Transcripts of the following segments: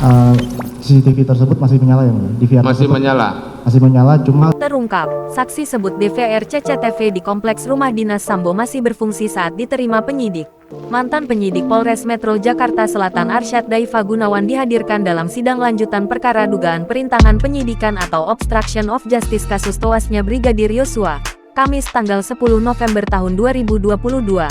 Eh, CCTV tersebut masih menyala ya mulia. DVR Masih tersebut menyala. masih menyala, cuma Terungkap, saksi sebut DVR CCTV di Kompleks Rumah Dinas Sambo masih berfungsi saat diterima penyidik. Mantan penyidik Polres Metro Jakarta Selatan Arsyad Daifa Gunawan dihadirkan dalam sidang lanjutan perkara dugaan perintangan penyidikan atau obstruction of justice kasus tewasnya Brigadir Yosua, Kamis tanggal 10 November tahun 2022.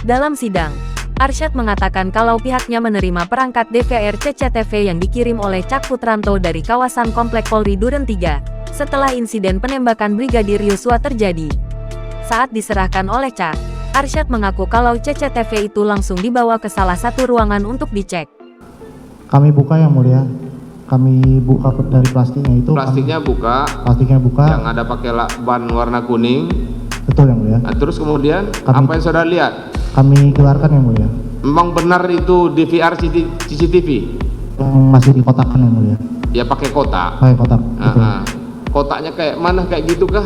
Dalam sidang, Arsyad mengatakan kalau pihaknya menerima perangkat DVR CCTV yang dikirim oleh Cak Putranto dari kawasan Komplek Polri Duren 3, setelah insiden penembakan Brigadir Yosua terjadi. Saat diserahkan oleh Cak, Arsyad mengaku kalau CCTV itu langsung dibawa ke salah satu ruangan untuk dicek. kami buka yang mulia. Kami buka dari plastiknya itu. Plastiknya buka, Plastiknya buka. yang ada pakai ban warna kuning. Betul yang mulia. Nah, terus kemudian Kami- apa yang saudara lihat? Kami keluarkan yang mulia. Memang benar itu DVR CCTV? Yang masih dikotakkan yang mulia. Ya pakai kotak. Pakai kotak. Betul. Kotaknya kayak mana, kayak gitu kah?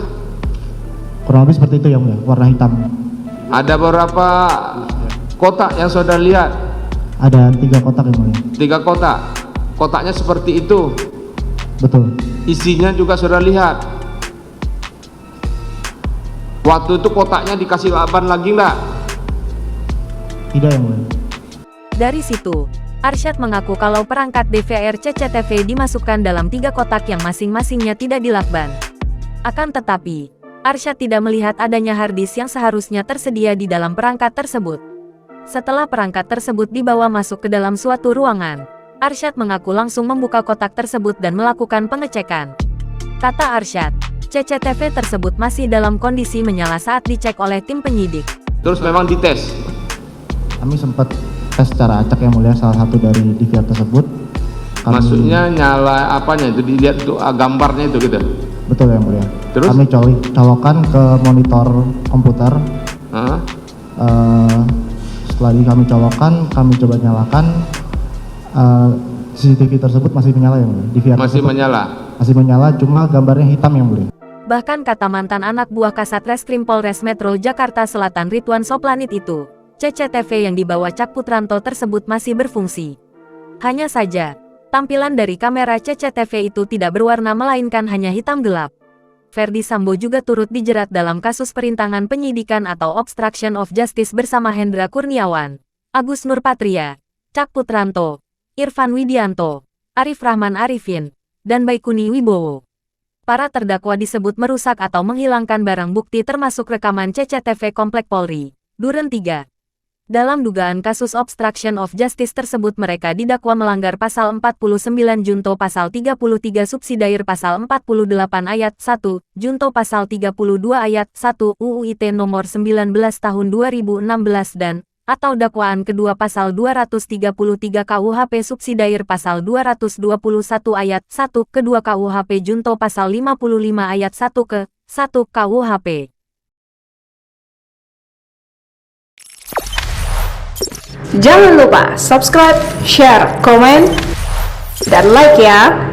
Kurang lebih seperti itu yang mulia. Warna hitam. Ada beberapa kotak yang saudara lihat? Ada 3 kotak yang mulia. 3 kotak. Kotaknya seperti itu. Betul. Isinya juga saudara lihat. Waktu itu kotaknya dikasih ban lagi enggak? Tidak yang mulia. Dari situ, Arsyad mengaku kalau perangkat DVR CCTV dimasukkan dalam 3 kotak yang masing-masingnya tidak dilakban. Akan tetapi, Arsyad tidak melihat adanya harddisk yang seharusnya tersedia di dalam perangkat tersebut. Setelah perangkat tersebut dibawa masuk ke dalam suatu ruangan, Arsyad mengaku langsung membuka kotak tersebut dan melakukan pengecekan. Kata Arsyad, CCTV tersebut masih dalam kondisi menyala saat dicek oleh tim penyidik. Terus memang dites. Kami sempat tes secara acak yang mulia salah satu dari DVR tersebut. Maksudnya nyala apanya itu, dilihat tuh gambarnya itu gitu. Betul yang mulia. Terus? Kami colokan ke monitor komputer. Hah? Setelah kami colokan, kami coba nyalakan. CCTV tersebut masih menyala yang mulia. DVR Masih tersebut menyala. masih menyala, cuma gambarnya hitam yang mulia. Bahkan kata mantan anak buah Kasat Reskrim Polres Metro Jakarta Selatan Ridwan Soplanit itu, CCTV yang dibawa Cak Putranto tersebut masih berfungsi. Hanya saja, tampilan dari kamera CCTV itu tidak berwarna melainkan hanya hitam gelap. Ferdi Sambo juga turut dijerat dalam kasus perintangan penyidikan atau obstruction of justice bersama Hendra Kurniawan, Agus Nurpatria, Cak Putranto, Irfan Widianto, Arif Rahman Arifin, dan Baikuni Wibowo. Para terdakwa disebut merusak atau menghilangkan barang bukti termasuk rekaman CCTV Komplek Polri, Duren 3. Dalam dugaan kasus obstruction of justice tersebut mereka didakwa melanggar pasal 49 Junto pasal 33 subsidiar pasal 48 ayat 1, Junto pasal 32 ayat 1 UU ITE nomor 19 tahun 2016 dan atau dakwaan kedua pasal 233 KUHP subsidiar pasal 221 ayat 1 kedua KUHP Junto pasal 55 ayat 1 ke 1 KUHP. Jangan lupa subscribe, share, komen, dan like ya.